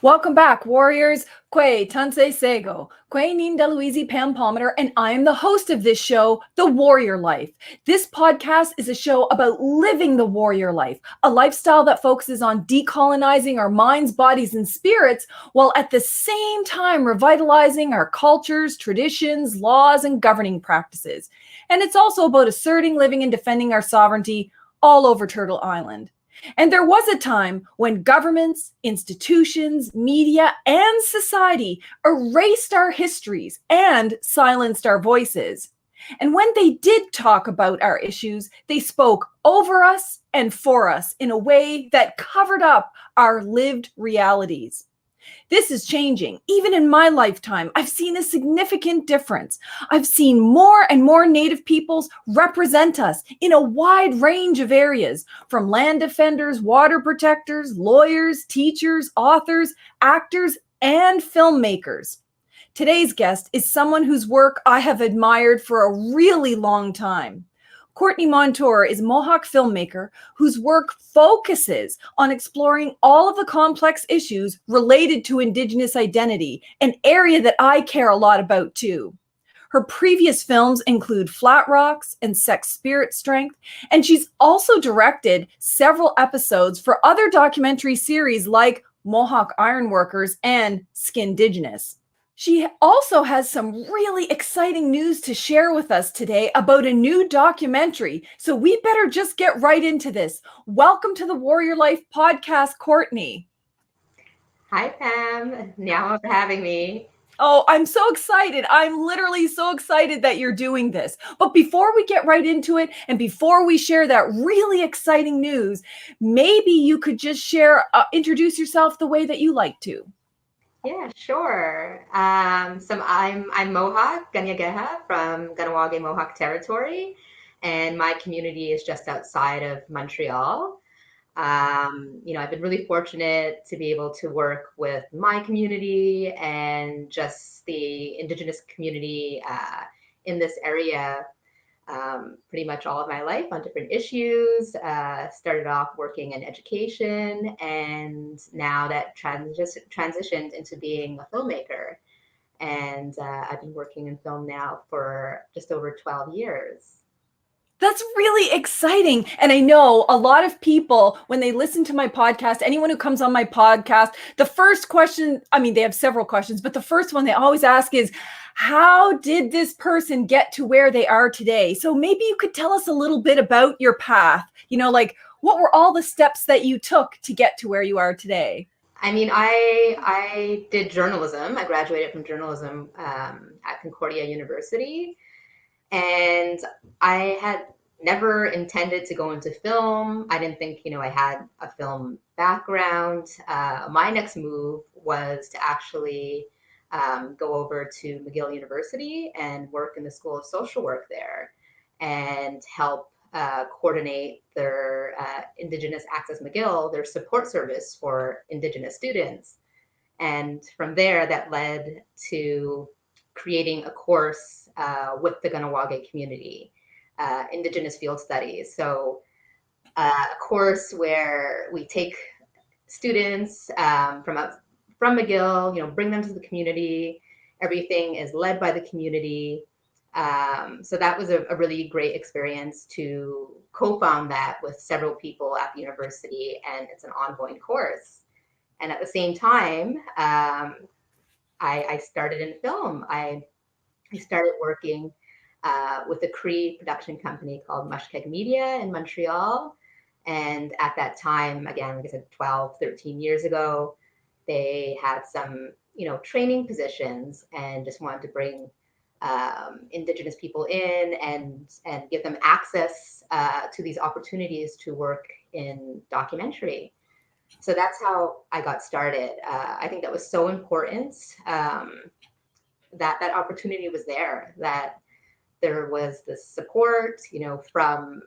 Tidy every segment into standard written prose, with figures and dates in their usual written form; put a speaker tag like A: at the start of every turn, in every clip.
A: Welcome back, warriors. Kwe Tanse Sego, Kwe Nindaluizi Pam Palmater, and I am the host of this show, The Warrior Life. This podcast is a show about living the warrior life, a lifestyle that focuses on decolonizing our minds, bodies, and spirits, while at the same time revitalizing our cultures, traditions, laws, and governing practices. And it's also about asserting, living, and defending our sovereignty all over Turtle Island. And there was a time when governments, institutions, media, and society erased our histories and silenced our voices. And when they did talk about our issues, they spoke over us and for us in a way that covered up our lived realities. This is changing. Even in my lifetime, I've seen a significant difference. I've seen more and more Native peoples represent us in a wide range of areas, from land defenders, water protectors, lawyers, teachers, authors, actors, and filmmakers. Today's guest is someone whose work I have admired for a really long time. Courtney Montour is a Mohawk filmmaker whose work focuses on exploring all of the complex issues related to Indigenous identity, an area that I care a lot about too. Her previous films include Flat Rocks and Sex Spirit Strength, and she's also directed several episodes for other documentary series like Mohawk Ironworkers and Skindigenous. She also has some really exciting news to share with us today about a new documentary. So we better just get right into this. Welcome to the Warrior Life podcast, Courtney.
B: Hi, Pam. Now for having me.
A: Oh, I'm so excited. I'm literally so excited that you're doing this. But before we get right into it, and before we share that really exciting news, maybe you could just introduce yourself the way that you like to.
B: Yeah, sure. I'm Mohawk, Kanien'kehá from Kahnawà Mohawk territory, and my community is just outside of Montreal. I've been really fortunate to be able to work with my community and just the Indigenous community in this area pretty much all of my life on different issues. Started off working in education, and now that transitioned into being a filmmaker. And I've been working in film now for just over 12 years.
A: That's really exciting. And I know a lot of people, when they listen to my podcast, anyone who comes on my podcast, the first question, they have several questions, but the first one they always ask is, how did this person get to where they are today? So maybe you could tell us a little bit about your path, what were all the steps that you took to get to where you are today?
B: I did journalism. I graduated from journalism at Concordia University. And I had never intended to go into film. I didn't think, I had a film background. My next move was to actually go over to McGill University and work in the School of Social Work there and help coordinate their Indigenous Access McGill, their support service for Indigenous students. And from there, that led to creating a course with the Kahnawà community, Indigenous Field Studies. So a course where we take students from McGill, bring them to the community. Everything is led by the community. So that was a really great experience to co-found that with several people at the university, and it's an ongoing course. And at the same time, I started in film. I started working with a Cree production company called Mushkeg Media in Montreal. And at that time, again, like I said, 12, 13 years ago, they had some, training positions and just wanted to bring Indigenous people in and give them access to these opportunities to work in documentary. So that's how I got started. I think that was so important that opportunity was there, that there was the support, from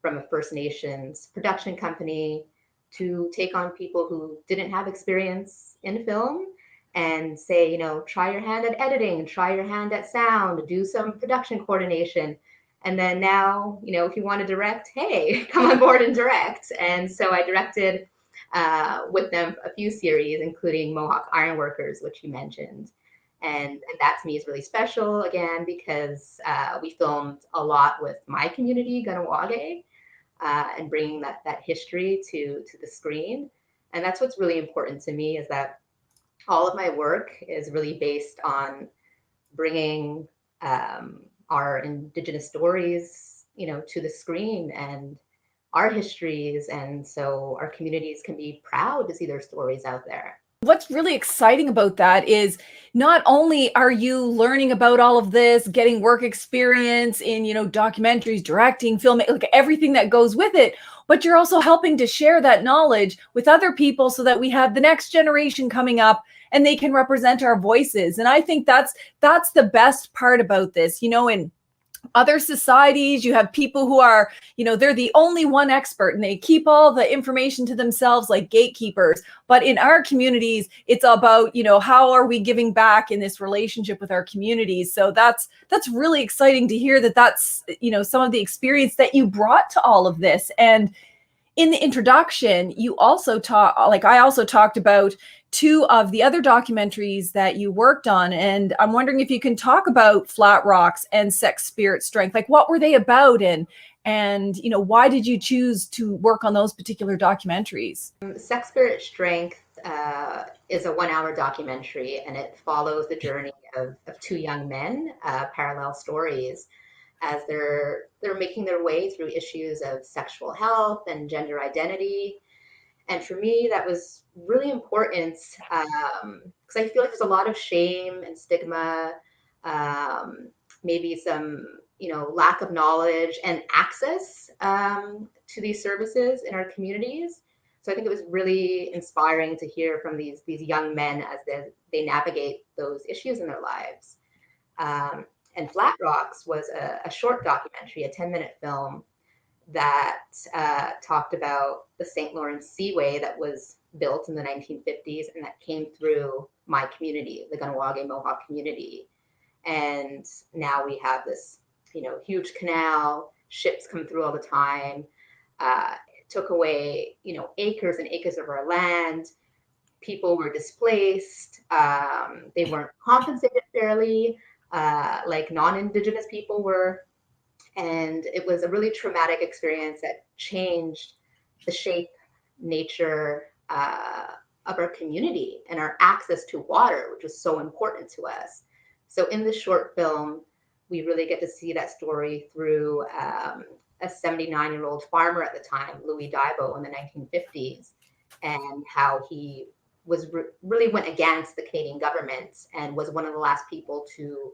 B: a First Nations production company to take on people who didn't have experience in film and say, try your hand at editing, try your hand at sound, do some production coordination. And then now, if you want to direct, hey, come on board and direct. And so I directed with them a few series, including Mohawk Ironworkers, which you mentioned. And that to me is really special, again, because we filmed a lot with my community, Kahnawà, and bringing that history to the screen. And that's what's really important to me, is that all of my work is really based on bringing our Indigenous stories, to the screen, and our histories. And so our communities can be proud to see their stories out there.
A: What's really exciting about that is not only are you learning about all of this, getting work experience in, documentaries, directing, film, like everything that goes with it, but you're also helping to share that knowledge with other people so that we have the next generation coming up and they can represent our voices. And I think that's the best part about this. In other societies, you have people who are, they're the only one expert and they keep all the information to themselves like gatekeepers. But in our communities, it's about, how are we giving back in this relationship with our communities? So that's really exciting to hear that's, some of the experience that you brought to all of this. And in the introduction, you also I also talked about two of the other documentaries that you worked on. And I'm wondering if you can talk about Flat Rocks and Sex, Spirit, Strength. Like, what were they about? And why did you choose to work on those particular documentaries?
B: Sex, Spirit, Strength is a 1 hour documentary, and it follows the journey of two young men, parallel stories, as they're making their way through issues of sexual health and gender identity. And for me, that was really important, because I feel like there's a lot of shame and stigma, maybe some, lack of knowledge and access to these services in our communities. So I think it was really inspiring to hear from these young men as they navigate those issues in their lives. And Flat Rocks was a short documentary, a 10-minute film that talked about the St. Lawrence Seaway that was built in the 1950s and that came through my community, the Kahnawà Mohawk community. And now we have this, huge canal, ships come through all the time. It took away, acres and acres of our land. People were displaced. They weren't compensated fairly, like non-Indigenous people were. And it was a really traumatic experience that changed the shape, nature of our community and our access to water, which was so important to us. So in this short film, we really get to see that story through a 79-year-old farmer at the time, Louis Daibo, in the 1950s, and how he really went against the Canadian government and was one of the last people to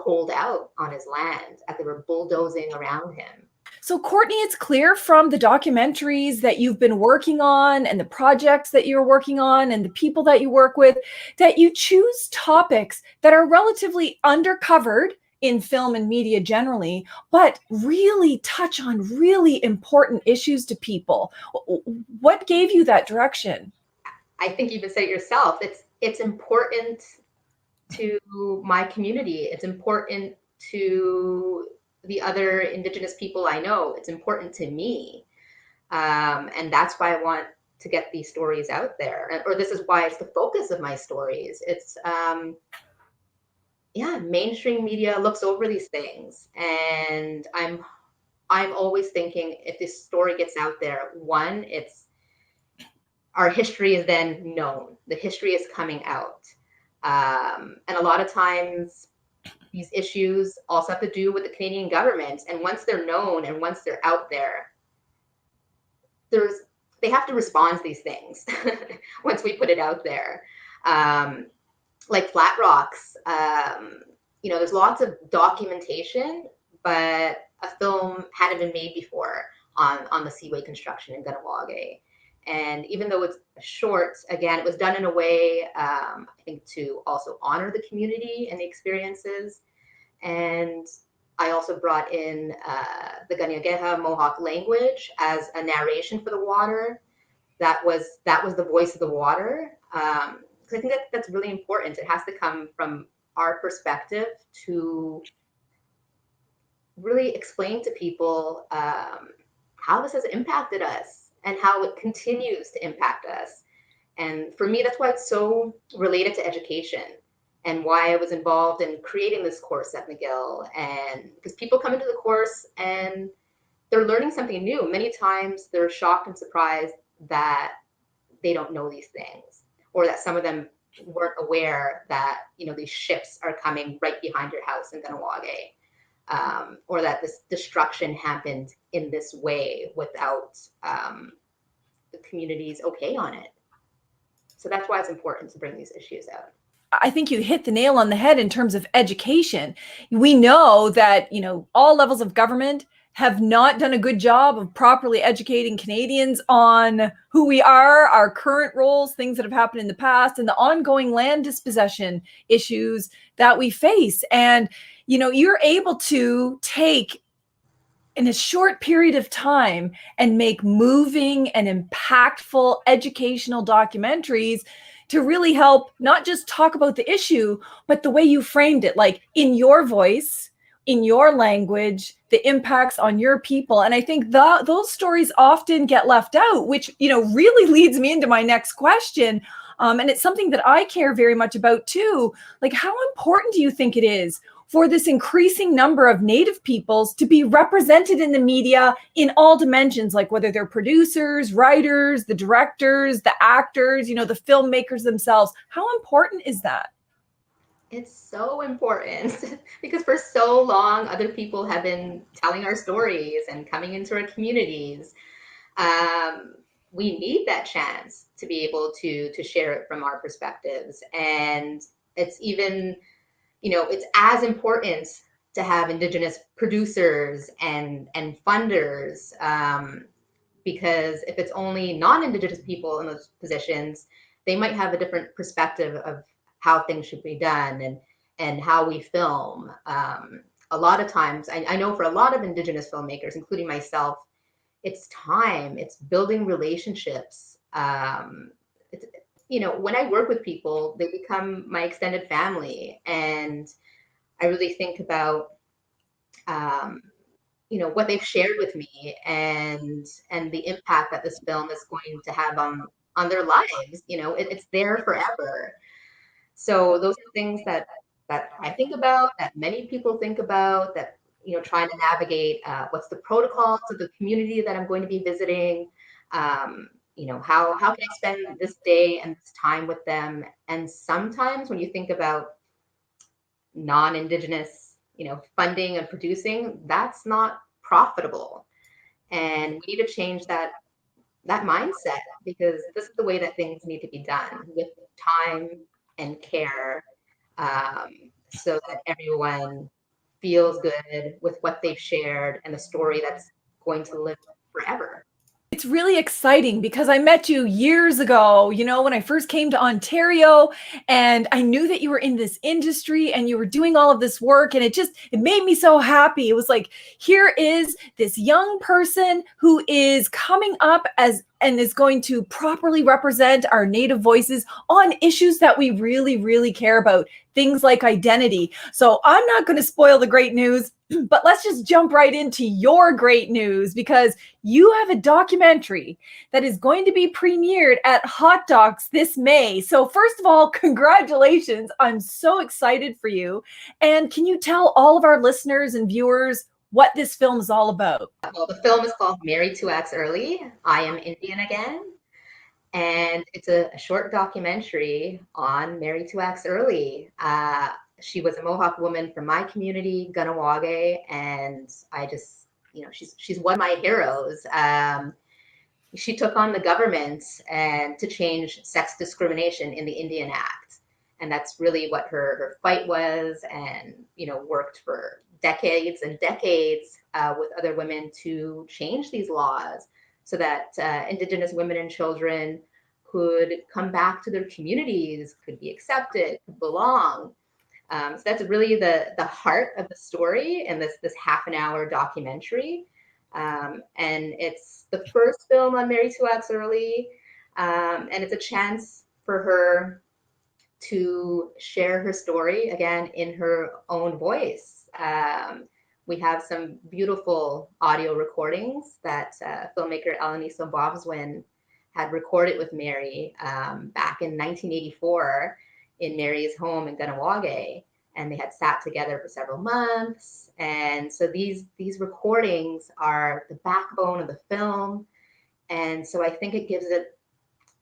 B: hold out on his land as they were bulldozing around him.
A: So, Courtney, it's clear from the documentaries that you've been working on and the projects that you're working on and the people that you work with, that you choose topics that are relatively undercovered in film and media generally, but really touch on really important issues to people. What gave you that direction?
B: I think you even said it yourself. It's important to my community. It's important to the other Indigenous people I know. It's important to me. And that's why I want to get these stories out there. Or this is why it's the focus of my stories. It's, mainstream media looks over these things. And I'm always thinking, if this story gets out there, one, our history is then known. The history is coming out. And a lot of times these issues also have to do with the Canadian government. And once they're known and once they're out there, they have to respond to these things once we put it out there. Like Flat Rocks, there's lots of documentation, but a film hadn't been made before on the seaway construction in Kahnawà. And even though it's short, again, it was done in a way, I think, to also honor the community and the experiences. And I also brought in the Kanien'kehá Mohawk language as a narration for the water. That was the voice of the water. Because I think that's really important. It has to come from our perspective to really explain to people how this has impacted us and how it continues to impact us. And for me, that's why it's so related to education and why I was involved in creating this course at McGill. And because people come into the course and they're learning something new. Many times they're shocked and surprised that they don't know these things, or that some of them weren't aware that, you know, these ships are coming right behind your house in Kahnawà, or that this destruction happened in this way without the community's okay on it. So that's why it's important to bring these issues out.
A: I think you hit the nail on the head in terms of education. We know that, all levels of government have not done a good job of properly educating Canadians on who we are, our current roles, things that have happened in the past, and the ongoing land dispossession issues that we face. And, you're able to take in a short period of time and make moving and impactful educational documentaries to really help not just talk about the issue, but the way you framed it, like in your voice, in your language, the impacts on your people. And I think those stories often get left out, which, really leads me into my next question. And it's something that I care very much about too. Like, how important do you think it is for this increasing number of Native peoples to be represented in the media in all dimensions, like whether they're producers, writers, the directors, the actors, the filmmakers themselves? How important is that?
B: It's so important because for so long, other people have been telling our stories and coming into our communities. We need that chance to be able to share it from our perspectives. And it's even, it's as important to have Indigenous producers and funders, because if it's only non-Indigenous people in those positions, they might have a different perspective of how things should be done and how we film. A lot of times, I know for a lot of Indigenous filmmakers, including myself, it's time, it's building relationships. When I work with people, they become my extended family. And I really think about, what they've shared with me and the impact that this film is going to have on their lives. It's there forever. So those are things that I think about, that many people think about, that, trying to navigate what's the protocols of the community that I'm going to be visiting. How can I spend this day and this time with them? And sometimes when you think about non-Indigenous, funding and producing, that's not profitable. And we need to change that mindset, because this is the way that things need to be done, with time and care, so that everyone feels good with what they've shared and the story that's going to live forever.
A: It's really exciting because I met you years ago, when I first came to Ontario, and I knew that you were in this industry and you were doing all of this work, and it made me so happy. It was like, here is this young person who is coming up and is going to properly represent our Native voices on issues that we really, really care about, things like identity. So I'm not going to spoil the great news, but let's just jump right into your great news, because you have a documentary that is going to be premiered at Hot Docs this May. So first of all, congratulations. I'm so excited for you. And can you tell all of our listeners and viewers what this film is all about?
B: Well, the film is called Mary Two-Axe Earley, I Am Indian Again. And it's a short documentary on Mary Two-Axe Earley. She was a Mohawk woman from my community, Kahnawà, and I just, she's one of my heroes. She took on the government and to change sex discrimination in the Indian Act. And that's really what her fight was, and, worked for decades and decades with other women to change these laws so that Indigenous women and children could come back to their communities, could be accepted, could belong. So that's really the heart of the story in this half an hour documentary. And it's the first film on Mary Two-Axe Earley. And it's a chance for her to share her story again in her own voice, we have some beautiful audio recordings that filmmaker Alanis Bobswin had recorded with Mary back in 1984 in Mary's home in Kahnawà, and they had sat together for several months. And so these recordings are the backbone of the film. And so I think it gives it,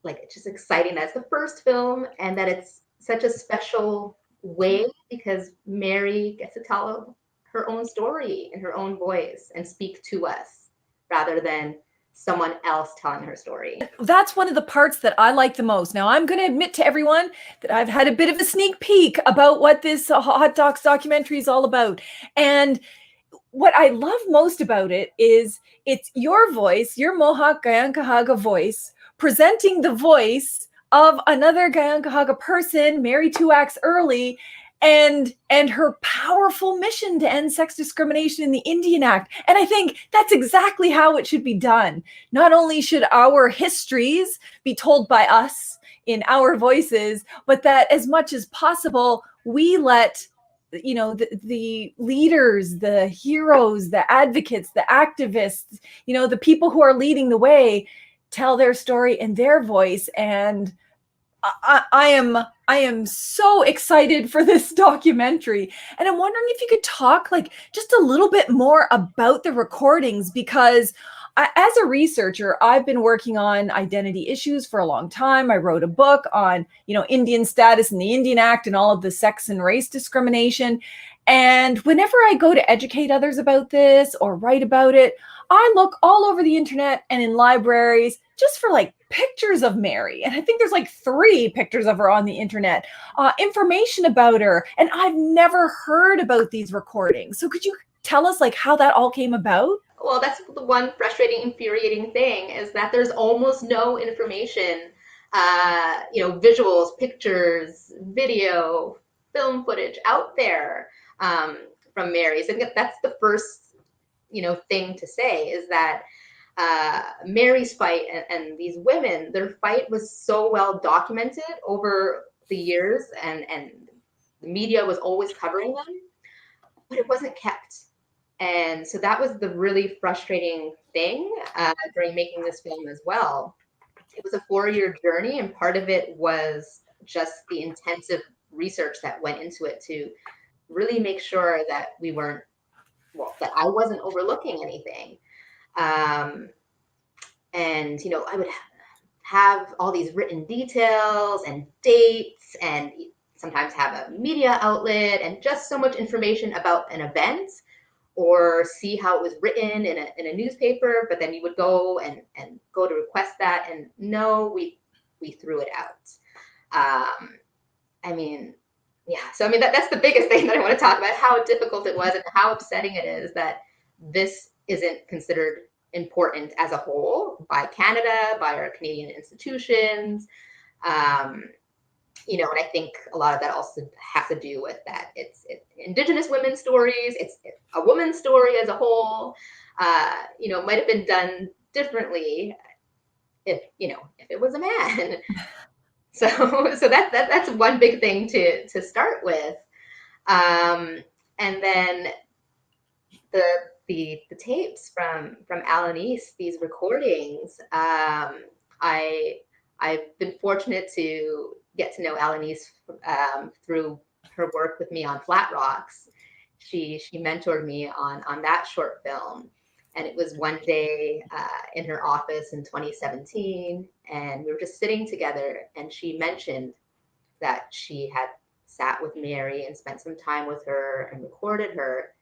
B: like, it's just exciting that it's the first film and that it's such a special way because Mary gets to tell her own story in her own voice and speak to us rather than someone else telling her story.
A: That's one of the parts that I like the most. Now, I'm going to admit to everyone that I've had a bit of a sneak peek about what this Hot Docs documentary is all about. And what I love most about it is it's your voice, your Mohawk Kanien'kehá voice, presenting the voice of another Kanien'kehá person, Mary Two-Axe Earley, and her powerful mission to end sex discrimination in the Indian Act. And I think that's exactly how it should be done. Not only should our histories be told by us in our voices, but that as much as possible, we let the leaders, the heroes, the advocates, the activists, the people who are leading the way tell their story in their voice. And I am so excited for this documentary. And I'm wondering if you could talk like just a little bit more about the recordings, because as a researcher, I've been working on identity issues for a long time. I wrote a book on, Indian status and the Indian Act and all of the sex and race discrimination. And whenever I go to educate others about this or write about it, I look all over the internet and in libraries just for like pictures of Mary. And I think there's like 3 pictures of her on the internet, information about her. And I've never heard about these recordings. So could you tell us like how that all came about?
B: Well, that's the one frustrating, infuriating thing is that there's almost no information, visuals, pictures, video, film footage out there from Mary. So I think that's the first, thing to say is that Mary's fight and these women, their fight was so well documented over the years, and the media was always covering them, but it wasn't kept. And so that was the really frustrating thing during making this film as well. It was a 4-year journey, and part of it was just the intensive research that went into it to really make sure that that I wasn't overlooking anything. And, I would have all these written details and dates and sometimes have a media outlet and just so much information about an event or see how it was written in a newspaper, but then you would go and go to request that, and no, we threw it out. That's the biggest thing that I want to talk about, how difficult it was and how upsetting it is that this isn't considered important as a whole by Canada, by our Canadian institutions. And I think a lot of that also has to do with that it's Indigenous women's stories, it's a woman's story as a whole. Might have been done differently if it was a man. So that's one big thing to start with. And then the tapes from Alanis, these recordings. I've been fortunate to get to know Alanis through her work with me on Flat Rocks. She mentored me on that short film. And it was one day in her office in 2017, and we were just sitting together, and she mentioned that she had sat with Mary and spent some time with her and recorded her,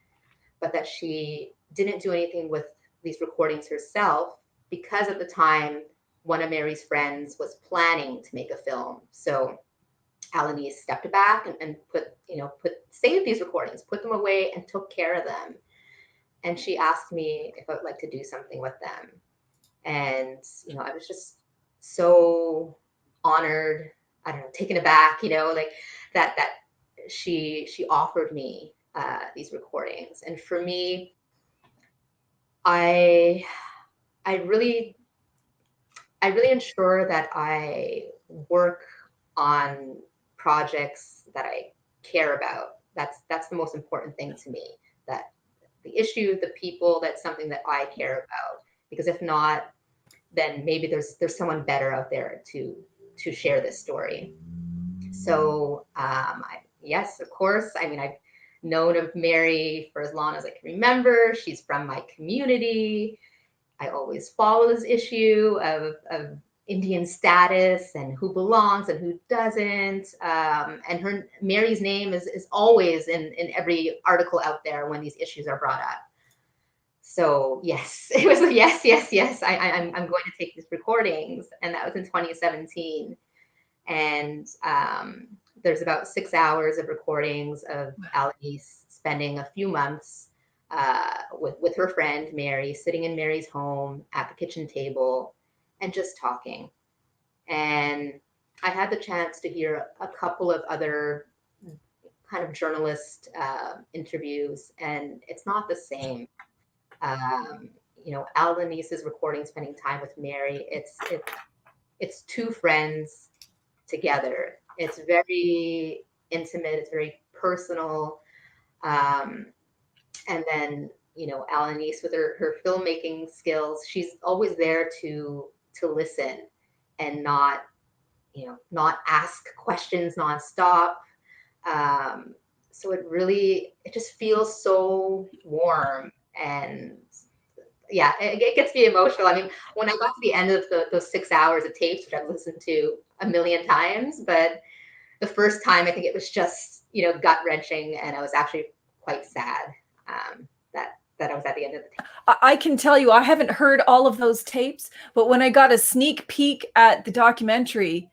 B: but that she didn't do anything with these recordings herself because at the time, one of Mary's friends was planning to make a film. So Alanis stepped back and saved these recordings, put them away, and took care of them. And she asked me if I would like to do something with them. And, I was just so honored, I don't know, taken aback, like that she offered me these recordings. And for me, I really ensure that I work on projects that I care about. That's the most important thing to me, that issue, the people, that's something that I care about. Because if not, then maybe there's someone better out there to share this story. So yes, of course. I mean, I've known of Mary for as long as I can remember. She's from my community. I always follow this issue of Indian status and who belongs and who doesn't. And Mary's name is always in every article out there when these issues are brought up. So yes, it was a yes, yes, yes. I'm going to take these recordings, and that was in 2017. And there's about 6 hours of recordings of Alanis spending a few months with her friend Mary, sitting in Mary's home at the kitchen table and just talking. And I had the chance to hear a couple of other kind of journalist interviews, and it's not the same. Alanis's recording, spending time with Mary, it's two friends together. It's very intimate. It's very personal. And then, Alanis with her filmmaking skills, she's always there to listen and not ask questions nonstop. So it just feels so warm, and yeah, it gets me emotional. I mean, when I got to the end of those 6 hours of tapes, which I've listened to a million times, but the first time, I think it was just, gut wrenching, and I was actually quite sad that I was at the end of the tape.
A: I can tell you, I haven't heard all of those tapes, but when I got a sneak peek at the documentary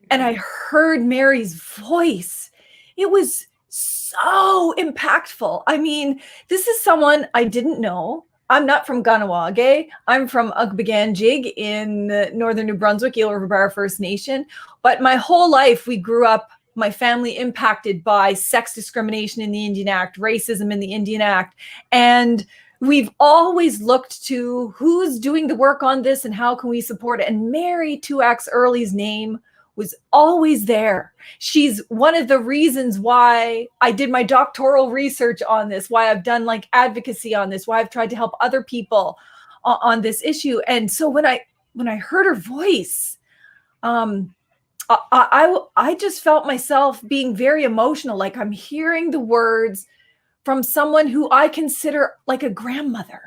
A: and I heard Mary's voice, it was so impactful. I mean, this is someone I didn't know. I'm not from Kahnawà. I'm from Ugbaganjig in northern New Brunswick, Eel River Bar First Nation. But my whole life, we grew up, my family impacted by sex discrimination in the Indian Act, racism in the Indian Act. And we've always looked to who's doing the work on this and how can we support it. And Mary Two-Axe Earley's name was always there. She's one of the reasons why I did my doctoral research on this, why I've done like advocacy on this, why I've tried to help other people on this issue. And so when I heard her voice, I just felt myself being very emotional. Like I'm hearing the words from someone who I consider like a grandmother.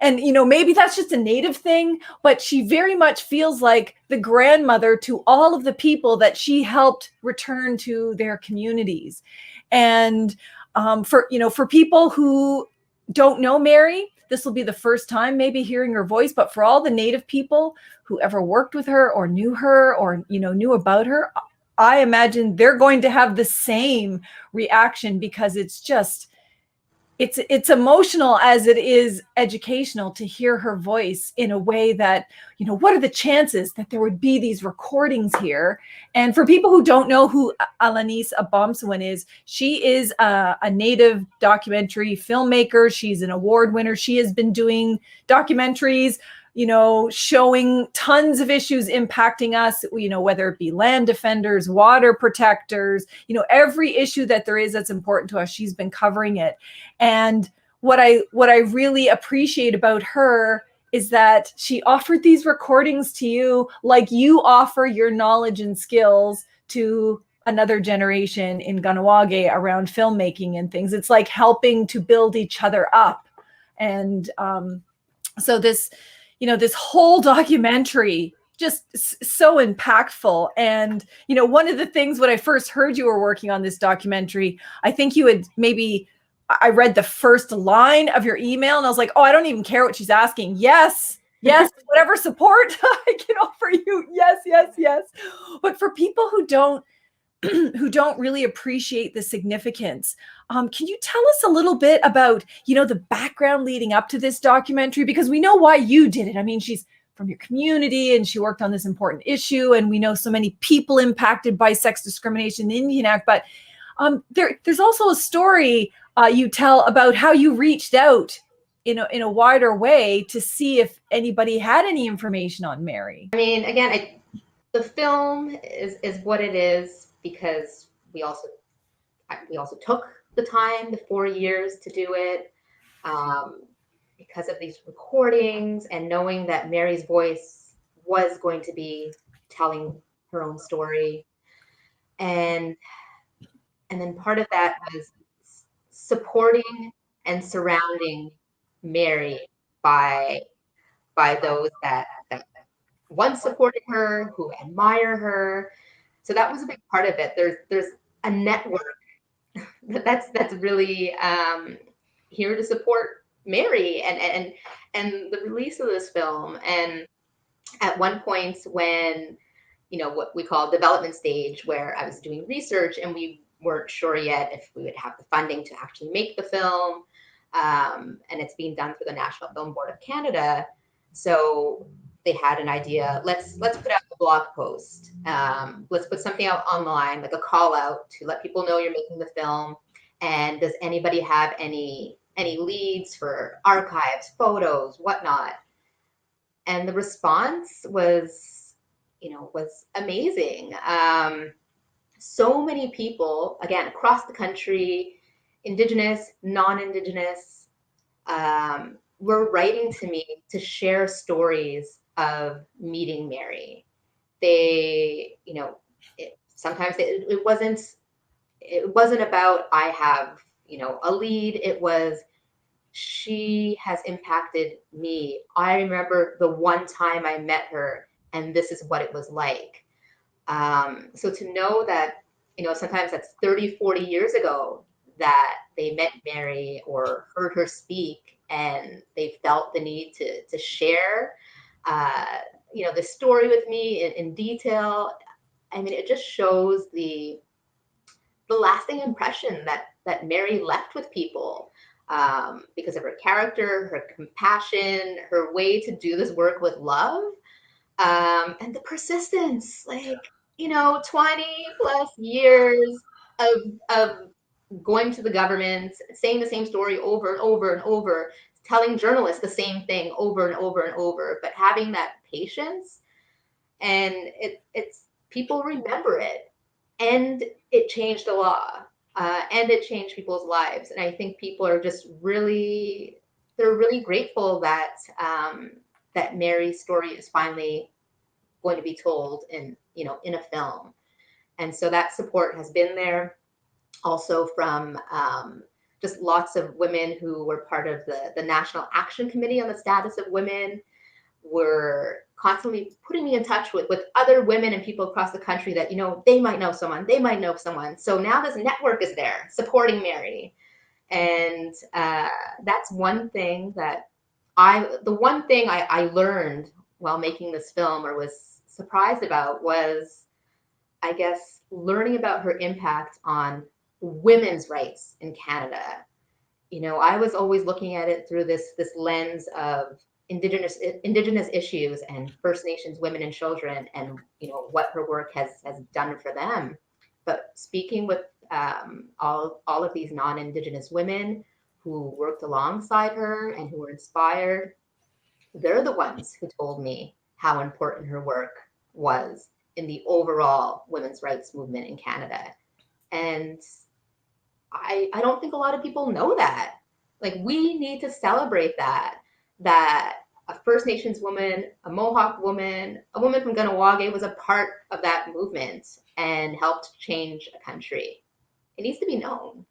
A: And, maybe that's just a Native thing, but she very much feels like the grandmother to all of the people that she helped return to their communities. And for people who don't know Mary, this will be the first time maybe hearing her voice, but for all the Native people who ever worked with her or knew knew about her, I imagine they're going to have the same reaction, because it's emotional as it is educational to hear her voice in a way that, what are the chances that there would be these recordings here? And for people who don't know who Alanis Abomsawin is, she is a Native documentary filmmaker. She's an award winner. She has been doing documentaries, showing tons of issues impacting us, whether it be land defenders, water protectors, every issue that there is that's important to us, she's been covering it. And what I really appreciate about her is that she offered these recordings to you like you offer your knowledge and skills to another generation in Kahnawà around filmmaking and things. It's like helping to build each other up. And so this whole documentary, just so impactful. And, one of the things when I first heard you were working on this documentary, I think I read the first line of your email and I was like, oh, I don't even care what she's asking. Yes, whatever support I can offer you. Yes, yes, yes. But for people who don't really appreciate the significance, can you tell us a little bit about, the background leading up to this documentary? Because we know why you did it. I mean, she's from your community and she worked on this important issue, and we know so many people impacted by sex discrimination in the Indian Act. But there's also a story you tell about how you reached out in a wider way to see if anybody had any information on Mary.
B: I mean, again, the film is what it is because we also took the time, the 4 years to do it. um, because of these recordings and knowing that Mary's voice was going to be telling her own story. And then part of that was supporting and surrounding Mary by those that once supported her, who admire her. So that was a big part of it. There's a network that's really here to support Mary and the release of this film. And at one point when, what we call development stage, where I was doing research and we weren't sure yet if we would have the funding to actually make the film, and it's being done through the National Film Board of Canada. So they had an idea. Let's put out a blog post. Let's put something out online, like a call out to let people know you're making the film. And does anybody have any leads for archives, photos, whatnot? And the response was amazing. So many people, again, across the country, Indigenous, non-Indigenous, were writing to me to share stories of meeting Mary. They, sometimes it wasn't about I have, a lead. It was, she has impacted me. I remember the one time I met her, and this is what it was like. So to know that, sometimes that's 30, 40 years ago that they met Mary or heard her speak, and they felt the need to share, the story with me in detail. I mean, it just shows the lasting impression that Mary left with people, because of her character, her compassion, her way to do this work with love, and the persistence. 20 plus years of going to the government, saying the same story over and over and over, telling journalists the same thing over and over and over, but having that patience. And it's people remember it, and it changed the law, and it changed people's lives. And I think people are just they're really grateful that that Mary's story is finally going to be told in a film. And so that support has been there, also from just lots of women who were part of the National Action Committee on the Status of Women, were constantly putting me in touch with other women and people across the country that, they might know someone. So now this network is there supporting Mary. And that's one thing that I learned while making this film, or was surprised about, was, I guess, learning about her impact on women's rights in Canada. I was always looking at it through this lens of Indigenous issues and First Nations women and children, and what her work has done for them. But speaking with all of these non-Indigenous women who worked alongside her and who were inspired, they're the ones who told me how important her work was in the overall women's rights movement in Canada. And I don't think a lot of people know that. We need to celebrate that a First Nations woman, a Mohawk woman, a woman from Kahnawà was a part of that movement and helped change a country. It needs to be known.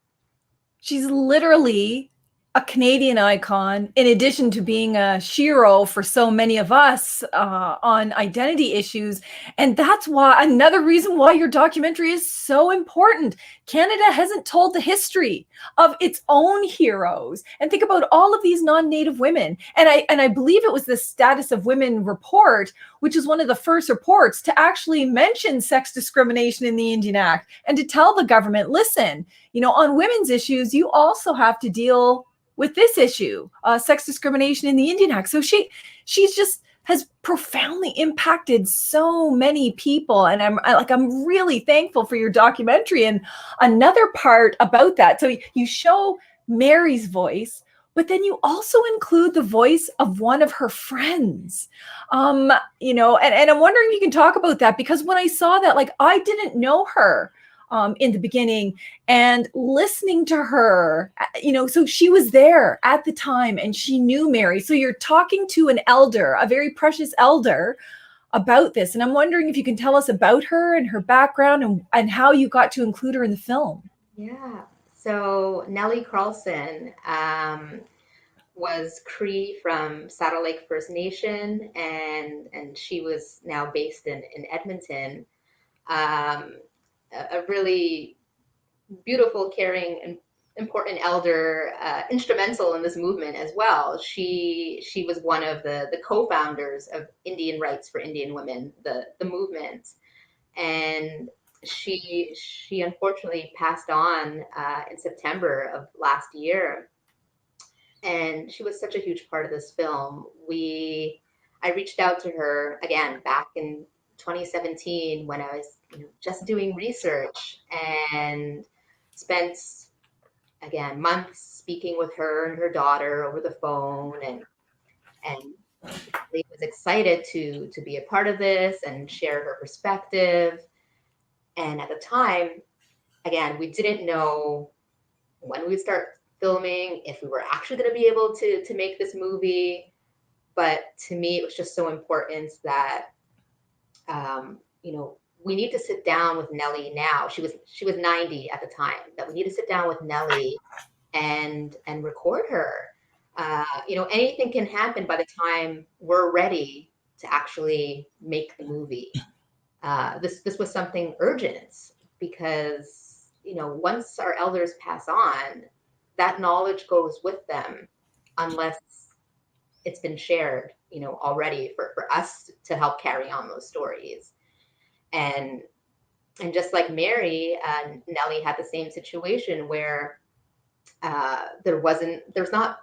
A: She's literally a Canadian icon, in addition to being a shero for so many of us on identity issues. And that's why, another reason why your documentary is so important. Canada hasn't told the history of its own heroes. And think about all of these non-Native women. And I believe it was the Status of Women report, which is one of the first reports to actually mention sex discrimination in the Indian Act, and to tell the government, listen, on women's issues, you also have to deal with this issue, sex discrimination in the Indian Act. So she's just has profoundly impacted so many people. And I'm really thankful for your documentary. And another part about that, so you show Mary's voice, but then you also include the voice of one of her friends. And I'm wondering if you can talk about that, because when I saw that, I didn't know her. in the beginning, and listening to her, so she was there at the time and she knew Mary. So you're talking to an elder, a very precious elder, about this. And I'm wondering if you can tell us about her and her background and how you got to include her in the film.
B: Yeah. So Nellie Carlson was Cree from Saddle Lake First Nation, and she was now based in Edmonton. A really beautiful, caring, and important elder, instrumental in this movement as well. She was one of the co-founders of Indian Rights for Indian Women, the movement, and she unfortunately passed on in September of last year. And she was such a huge part of this film. I reached out to her again back in 2017 when I was just doing research, and spent again months speaking with her and her daughter over the phone, and was excited to be a part of this and share her perspective. And at the time, again, we didn't know when we'd start filming, if we were actually going to be able to make this movie. But to me, it was just so important that we need to sit down with Nellie now. She was 90 at the time. That we need to sit down with Nellie and record her. Anything can happen by the time we're ready to actually make the movie. This was something urgent, because once our elders pass on, that knowledge goes with them, unless it's been shared already for us to help carry on those stories. And just like Mary, Nellie had the same situation where there's not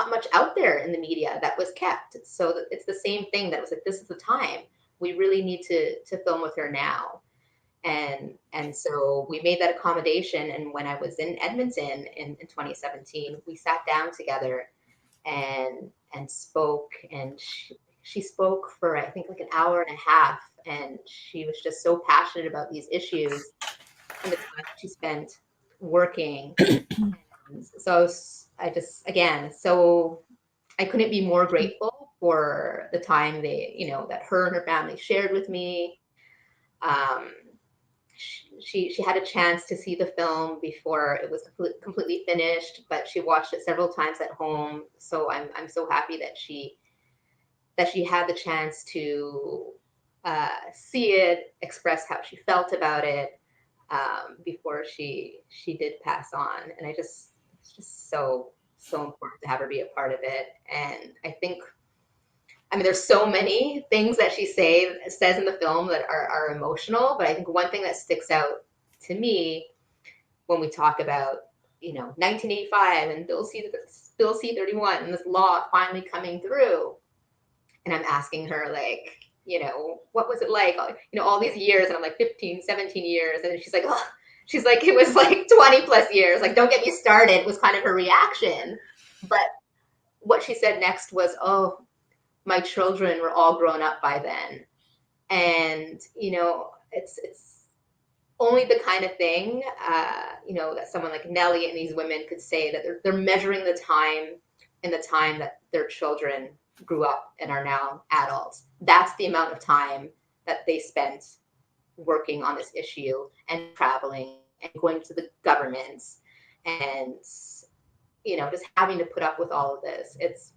B: much out there in the media that was kept. So it's the same thing that was like, this is the time. We really need to film with her now. And so we made that accommodation. And when I was in Edmonton in 2017, we sat down together and spoke. And she spoke for, I think, like an hour and a half. And she was just so passionate about these issues and the time she spent working. So I just, again, so I couldn't be more grateful for the time that her and her family shared with me. She had a chance to see the film before it was completely finished, but she watched it several times at home. So I'm so happy that she had the chance to see it, express how she felt about it before she did pass on. And it's just so important to have her be a part of it. And I think, there's so many things that she says in the film that are emotional, but I think one thing that sticks out to me when we talk about 1985 and Bill C-31 and this law finally coming through, and I'm asking her, like, what was it like, all these years? And I'm like, 15, 17 years. And she's like, oh, it was like 20 plus years. Like, don't get me started, was kind of her reaction. But what she said next was, oh, my children were all grown up by then. And, it's only the kind of thing, that someone like Nellie and these women could say, that they're measuring the time in the time that their children grew up and are now adults. That's the amount of time that they spent working on this issue and traveling and going to the governments and, just having to put up with all of this. It's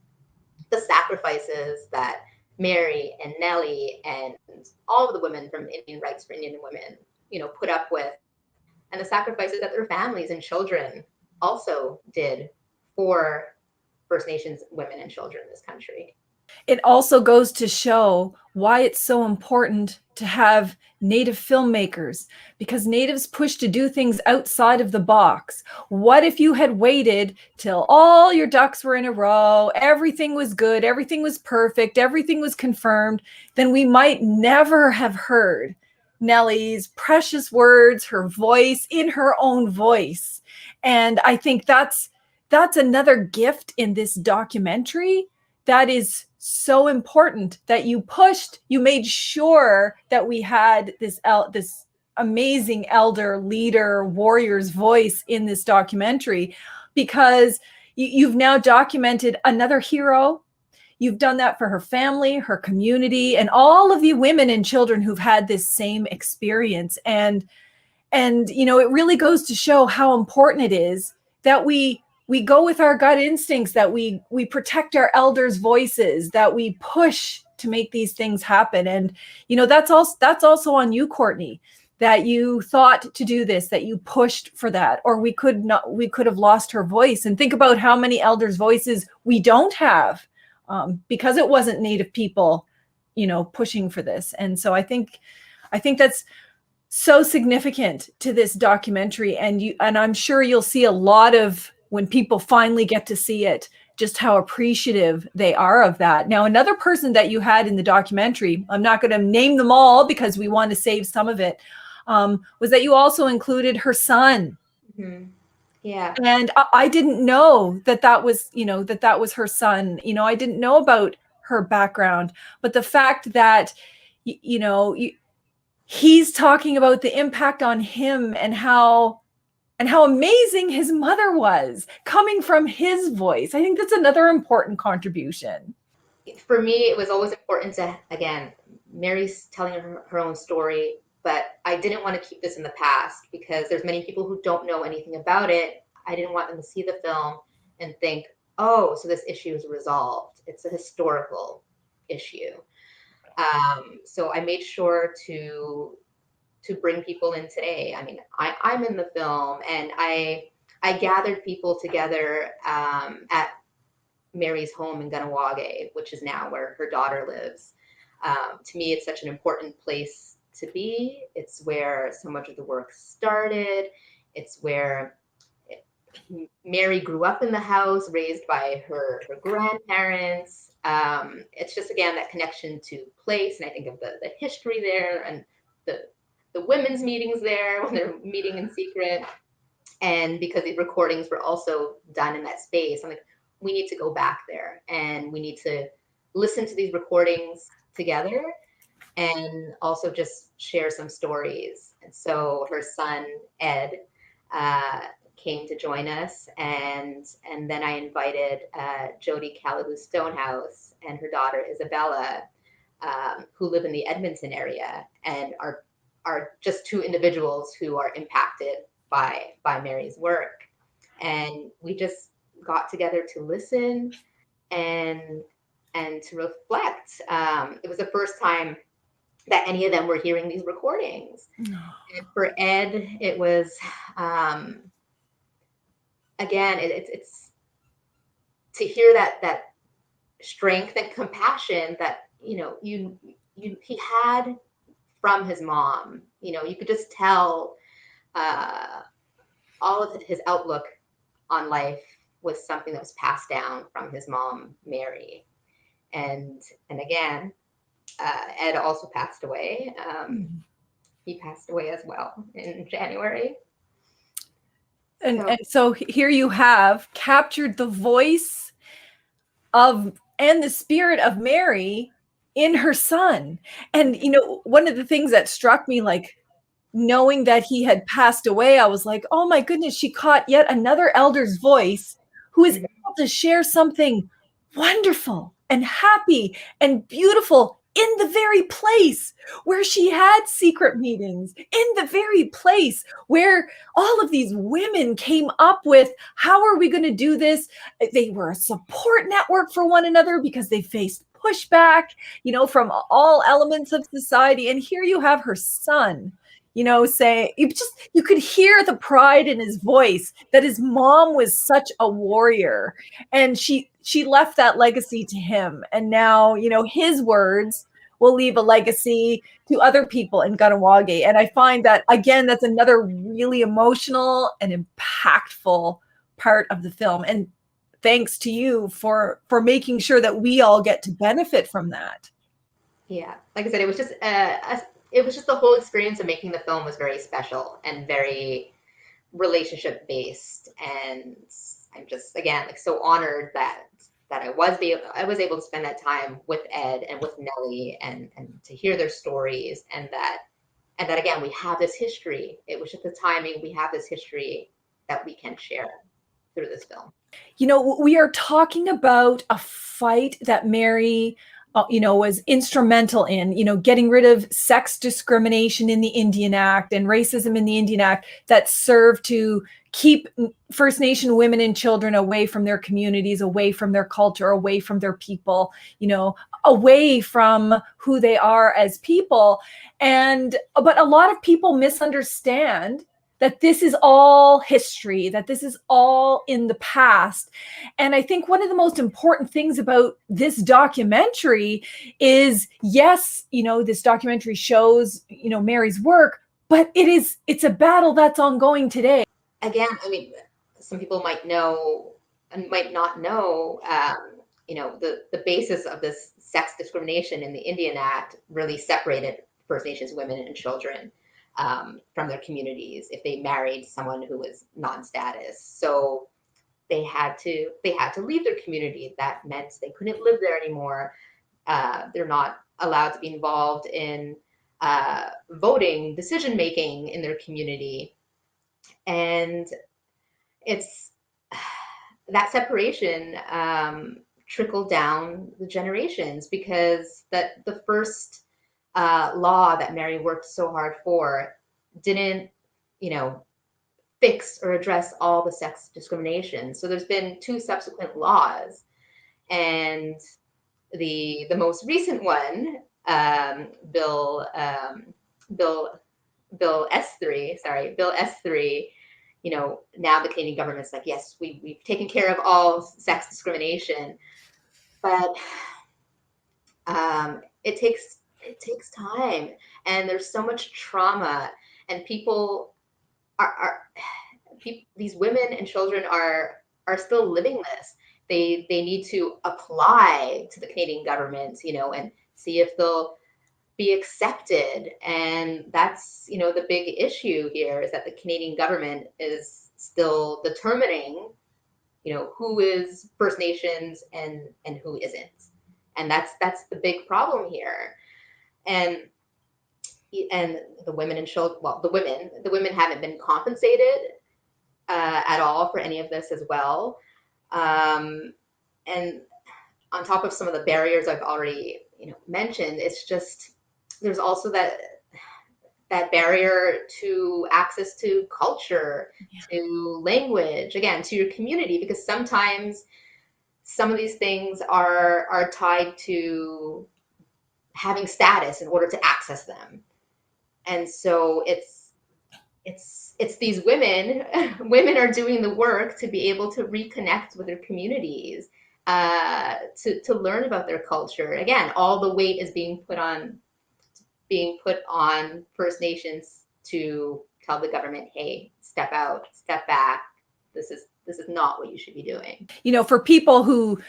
B: the sacrifices that Mary and Nellie and all of the women from Indian Rights for Indian Women, put up with, and the sacrifices that their families and children also did for First Nations women and children in this country.
A: It also goes to show why it's so important to have Native filmmakers, because Natives push to do things outside of the box. What if you had waited till all your ducks were in a row, everything was good, everything was perfect, everything was confirmed? Then we might never have heard Nellie's precious words, her voice, in her own voice. And I think that's another gift in this documentary that is so important, that you made sure that we had this amazing elder, leader, warrior's voice in this documentary, because you've now documented another hero. You've done that for her family, her community, and all of the women and children who've had this same experience. And it really goes to show how important it is that we go with our gut instincts, that we protect our elders' voices, that we push to make these things happen. And that's also on you, Courtney, that you thought to do this, that you pushed for that, or we could have lost her voice. And think about how many elders' voices we don't have, because it wasn't Native people, pushing for this. And so I think that's so significant to this documentary. And I'm sure you'll see a lot of, when people finally get to see it, just how appreciative they are of that. Now, another person that you had in the documentary, I'm not going to name them all because we want to save some of it, was that you also included her son.
B: Mm-hmm. Yeah.
A: And I didn't know that was, that was her son. I didn't know about her background, but the fact that, he's talking about the impact on him and how amazing his mother was, coming from his voice. I think that's another important contribution.
B: For me, it was always important to, again, Mary's telling her own story, but I didn't want to keep this in the past because there's many people who don't know anything about it. I didn't want them to see the film and think, oh, so this issue is resolved. It's a historical issue. So I made sure to bring people in today. I mean, I'm in the film, and I gathered people together at Mary's home in Kahnawà, which is now where her daughter lives. To me, it's such an important place to be. It's where so much of the work started. It's where Mary grew up in the house, raised by her grandparents. It's just, again, that connection to place. And I think of the history there and the women's meetings there when they're meeting in secret. And because the recordings were also done in that space, I'm like, we need to go back there and we need to listen to these recordings together and also just share some stories. And so her son, Ed, came to join us. And then I invited Jody Calaboo Stonehouse and her daughter, Isabella, who live in the Edmonton area and are just two individuals who are impacted by Mary's work. And we just got together to listen and to reflect. It was the first time that any of them were hearing these recordings. And for Ed, it was, again, it's to hear that strength and compassion that, he had from his mom. You could just tell all of his outlook on life was something that was passed down from his mom, Mary. And again, Ed also passed away. He passed away as well in January.
A: And so here you have captured the voice of and the spirit of Mary in her son. And, one of the things that struck me, like, knowing that he had passed away, I was like, oh my goodness, she caught yet another elder's voice who is able to share something wonderful and happy and beautiful in the very place where she had secret meetings, in the very place where all of these women came up with, how are we going to do this? They were a support network for one another because they faced pushback, from all elements of society. And here you have her son, say, you could hear the pride in his voice that his mom was such a warrior, and she left that legacy to him. And now, his words will leave a legacy to other people in Kahnawà. And I find that, again, that's another really emotional and impactful part of the film. And thanks to you for making sure that we all get to benefit from that.
B: Yeah, like I said, it was just the whole experience of making the film was very special and very relationship based. And I'm just, again, like, so honored that I was able to spend that time with Ed and with Nellie and to hear their stories, and that and that again, we have this history. It was just the timing. We have this history that we can share through this film.
A: We are talking about a fight that Mary, was instrumental in, getting rid of sex discrimination in the Indian Act and racism in the Indian Act that served to keep First Nation women and children away from their communities, away from their culture, away from their people, away from who they are as people. But a lot of people misunderstand that this is all history, that this is all in the past. And I think one of the most important things about this documentary is, yes, this documentary shows, Mary's work, but it's a battle that's ongoing today.
B: Again, I mean, some people might know and might not know, the basis of this sex discrimination in the Indian Act really separated First Nations women and children from their communities if they married someone who was non-status. So they had to leave their community. That meant they couldn't live there anymore. They're not allowed to be involved in voting, decision making in their community. And it's that separation trickled down the generations, because the first law that Mary worked so hard for didn't, fix or address all the sex discrimination. So there's been 2 subsequent laws, and the most recent one, Bill S3, now the Canadian government's like, yes, we've taken care of all sex discrimination, but it takes time, and there's so much trauma, and people these women and children are still living this. They need to apply to the Canadian government, and see if they'll be accepted. And that's, the big issue here, is that the Canadian government is still determining, who is First Nations and who isn't. And that's the big problem here. And the women and children, well, the women haven't been compensated at all for any of this as well. And on top of some of the barriers I've already, mentioned, it's just, there's also that barrier to access to culture, to language, again, to your community, because sometimes some of these things are tied to having status in order to access them. And so it's these women are doing the work to be able to reconnect with their communities, to learn about their culture. Again, all the weight is being put on First Nations to tell the government, hey, step out, step back. This is not what you should be doing.
A: For people who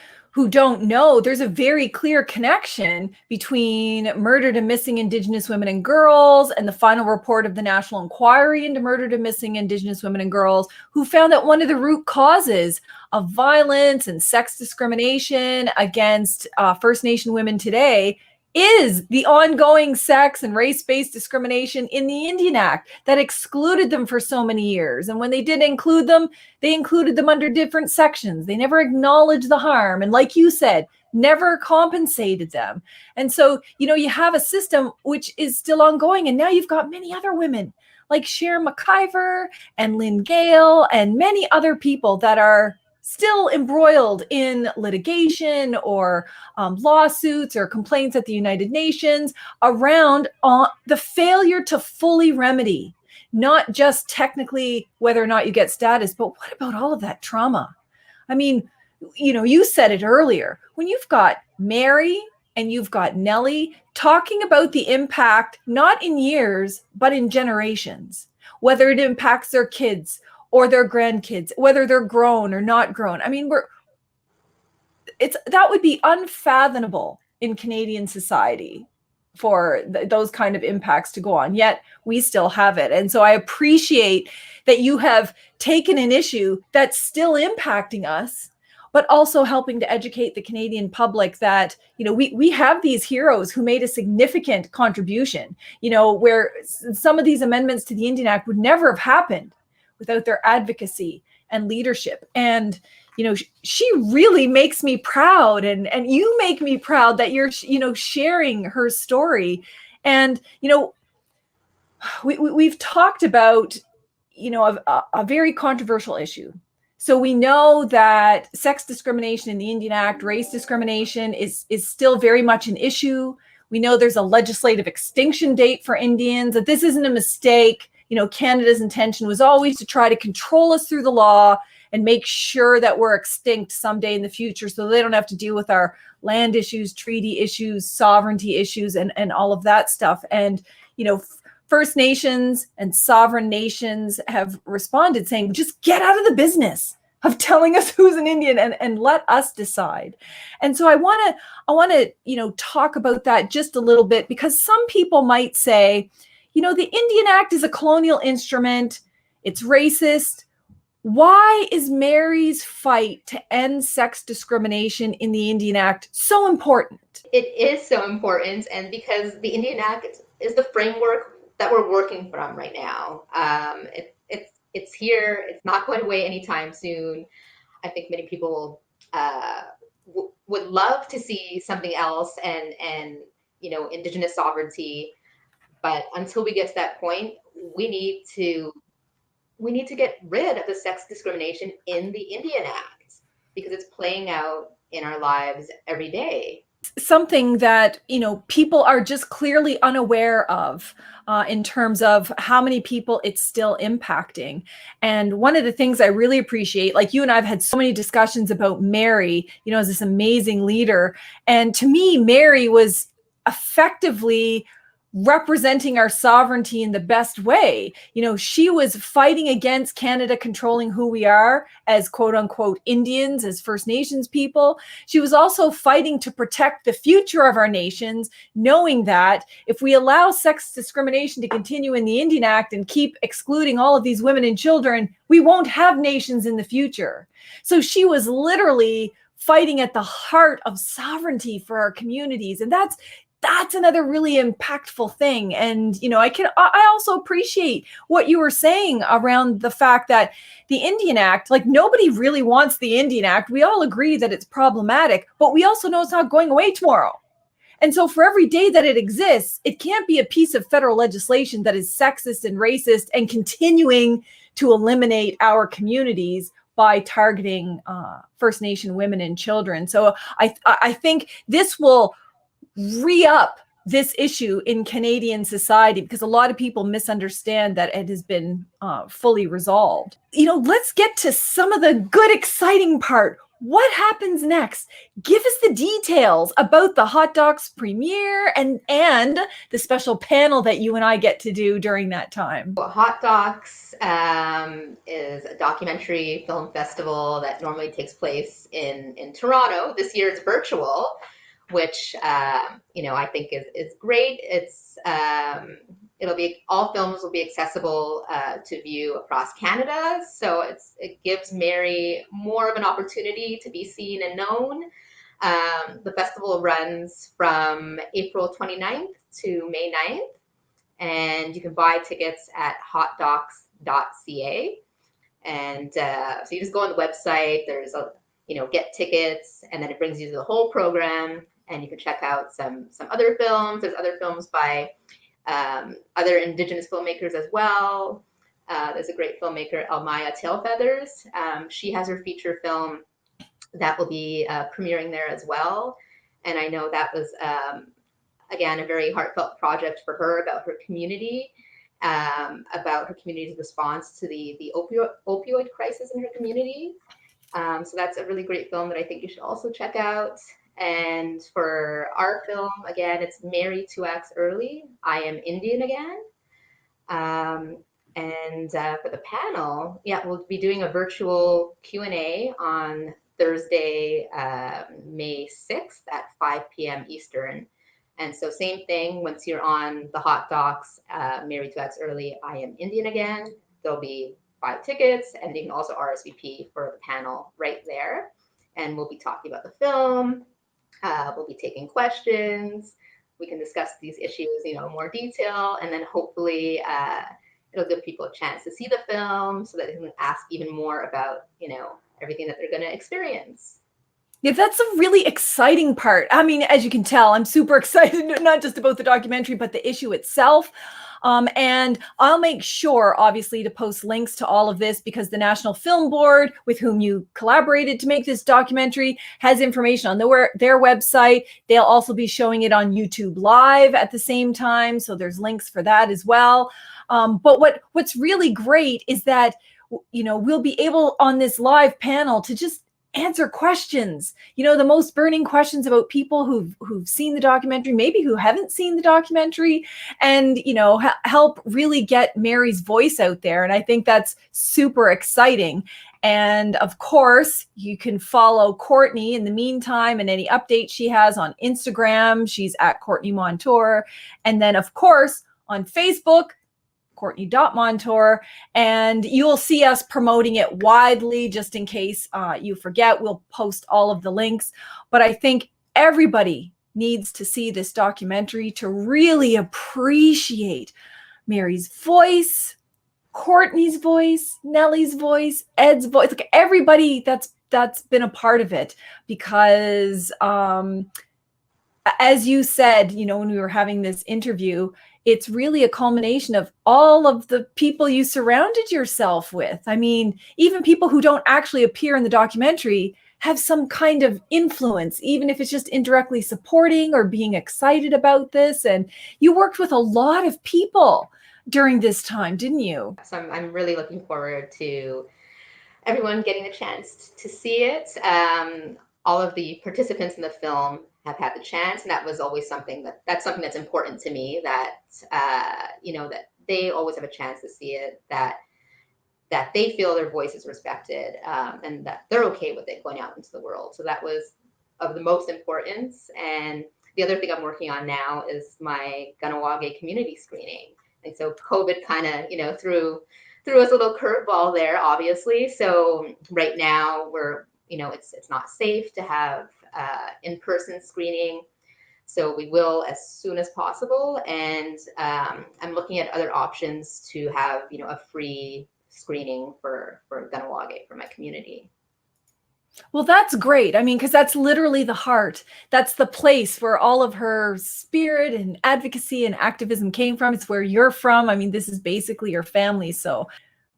A: don't know, there's a very clear connection between murdered and missing Indigenous women and girls and the final report of the National Inquiry into Murdered and Missing Indigenous Women and Girls, who found that one of the root causes of violence and sex discrimination against First Nation women today is the ongoing sex and race-based discrimination in the Indian Act that excluded them for so many years. And when they did include them, they included them under different sections. They never acknowledged the harm. And like you said, never compensated them. And so, you have a system which is still ongoing. And now you've got many other women like Sharon McIver and Lynn Gale and many other people that are still embroiled in litigation or lawsuits or complaints at the United Nations around the failure to fully remedy, not just technically whether or not you get status, but what about all of that trauma? I mean, you said it earlier, when you've got Mary and you've got Nellie talking about the impact, not in years, but in generations, whether it impacts their kids or their grandkids, whether they're grown or not grown. I mean, that would be unfathomable in Canadian society for those kind of impacts to go on, yet we still have it. And so I appreciate that you have taken an issue that's still impacting us but also helping to educate the Canadian public that, we have these heroes who made a significant contribution, where some of these amendments to the Indian Act would never have happened without their advocacy and leadership. And, she really makes me proud, and you make me proud that you're, sharing her story. And, we've talked about, a very controversial issue. So we know that sex discrimination in the Indian Act, race discrimination is still very much an issue. We know there's a legislative extinction date for Indians, that this isn't a mistake. Canada's intention was always to try to control us through the law and make sure that we're extinct someday in the future so they don't have to deal with our land issues, treaty issues, sovereignty issues, and all of that stuff. And, First Nations and sovereign nations have responded saying, just get out of the business of telling us who's an Indian and let us decide. And so I want to talk about that just a little bit, because some people might say, the Indian Act is a colonial instrument. It's racist. Why is Mary's fight to end sex discrimination in the Indian Act so important?
B: It is so important, and because the Indian Act is the framework that we're working from right now. It's here. It's not going away anytime soon. I think many people would love to see something else and Indigenous sovereignty, but until we get to that point, we need to get rid of the sex discrimination in the Indian Act, because it's playing out in our lives every day.
A: Something that, people are just clearly unaware of in terms of how many people it's still impacting. And one of the things I really appreciate, like you and I've had so many discussions about Mary, as this amazing leader. And to me, Mary was effectively representing our sovereignty in the best way. She was fighting against Canada controlling who we are as quote unquote Indians, as First Nations people. She was also fighting to protect the future of our nations, knowing that if we allow sex discrimination to continue in the Indian Act and keep excluding all of these women and children, we won't have nations in the future. So she was literally fighting at the heart of sovereignty for our communities. And that's another really impactful thing. And, I also appreciate what you were saying around the fact that the Indian Act, like nobody really wants the Indian Act. We all agree that it's problematic, but we also know it's not going away tomorrow. And so for every day that it exists, it can't be a piece of federal legislation that is sexist and racist and continuing to eliminate our communities by targeting First Nation women and children. So I think this will re-up this issue in Canadian society, because a lot of people misunderstand that it has been fully resolved. Let's get to some of the good, exciting part. What happens next? Give us the details about the Hot Docs premiere and the special panel that you and I get to do during that time.
B: Hot Docs is a documentary film festival that normally takes place in Toronto. This year it's virtual, which I think is great. It's all films will be accessible to view across Canada, so it gives Mary more of an opportunity to be seen and known. The festival runs from April 29th to May 9th, and you can buy tickets at hotdocs.ca. And so you just go on the website. There's get tickets, and then it brings you to the whole program. And you can check out some other films. There's other films by other Indigenous filmmakers as well. There's a great filmmaker, Elmaya Tailfeathers. She has her feature film that will be premiering there as well. And I know that was, again, a very heartfelt project for her about her community, about her community's response to the opioid crisis in her community. So that's a really great film that I think you should also check out. And for our film, again, it's Mary Two-Axe Earley, I Am Indian Again. And for the panel, we'll be doing a virtual Q&A on Thursday, May 6th at 5 p.m. Eastern. And so same thing, once you're on the Hot Docs, Mary Two-Axe Earley, I Am Indian Again, there'll be 5 tickets, and you can also RSVP for the panel right there. and we'll be talking about the film. We'll be taking questions. We can discuss these issues, in more detail, and then hopefully it'll give people a chance to see the film so that they can ask even more about, everything that they're going to experience.
A: Yeah, that's a really exciting part. I mean, as you can tell, I'm super excited, not just about the documentary, but the issue itself. And I'll make sure, obviously, to post links to all of this because the National Film Board, with whom you collaborated to make this documentary, has information on their website. They'll also be showing it on YouTube Live at the same time. So there's links for that as well. But what's really great is that, we'll be able on this live panel to just answer questions, the most burning questions about people who've seen the documentary, maybe who haven't seen the documentary, and, help really get Mary's voice out there. And I think that's super exciting. And of course, you can follow Courtney in the meantime and any updates she has on Instagram. She's at Courtney Montour. And then, of course, on Facebook, Courtney.Montour, and you'll see us promoting it widely just in case you forget. We'll post all of the links, but I think everybody needs to see this documentary to really appreciate Mary's voice, Courtney's voice, Nellie's voice, Ed's voice, like everybody that's been a part of it, because as you said, when we were having this interview, it's really a culmination of all of the people you surrounded yourself with. I mean, even people who don't actually appear in the documentary have some kind of influence, even if it's just indirectly supporting or being excited about this. And you worked with a lot of people during this time, didn't you?
B: So I'm really looking forward to everyone getting a chance to see it. All of the participants in the film have had the chance, and that was always something that's important to me, that that they always have a chance to see it, that they feel their voice is respected, and that they're okay with it going out into the world. So that was of the most importance. And the other thing I'm working on now is my Kahnawà community screening. And so COVID kind of threw us a little curveball there, obviously. So right now we're it's not safe to have in-person screening. So we will as soon as possible. And I'm looking at other options to have, a free screening for Kahnawà, for my community.
A: Well, that's great. I mean, because that's literally the heart. That's the place where all of her spirit and advocacy and activism came from. It's where you're from. I mean, this is basically your family. So,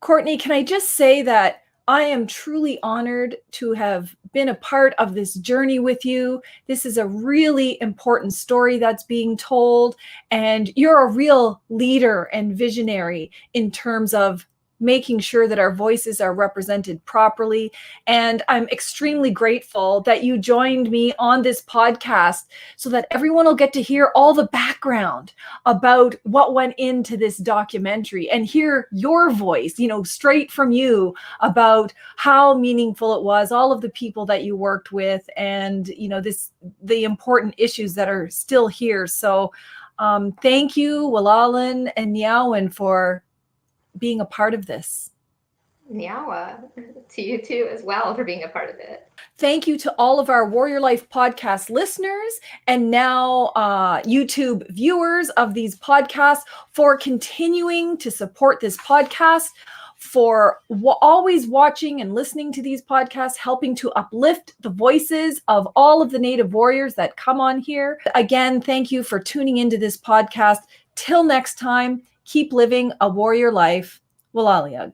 A: Courtney, can I just say that I am truly honored to have been a part of this journey with you. This is a really important story that's being told, and you're a real leader and visionary in terms of making sure that our voices are represented properly. And I'm extremely grateful that you joined me on this podcast so that everyone will get to hear all the background about what went into this documentary and hear your voice, straight from you, about how meaningful it was, all of the people that you worked with, and, the important issues that are still here. So thank you, Walalan and Niawan, for being a part of this.
B: Kahnawà, to you too as well for being a part of it.
A: Thank you to all of our Warrior Life podcast listeners and now YouTube viewers of these podcasts for continuing to support this podcast, for always watching and listening to these podcasts, helping to uplift the voices of all of the Native warriors that come on here. Again, thank you for tuning into this podcast. Till next time, keep living a warrior life. Walaliag.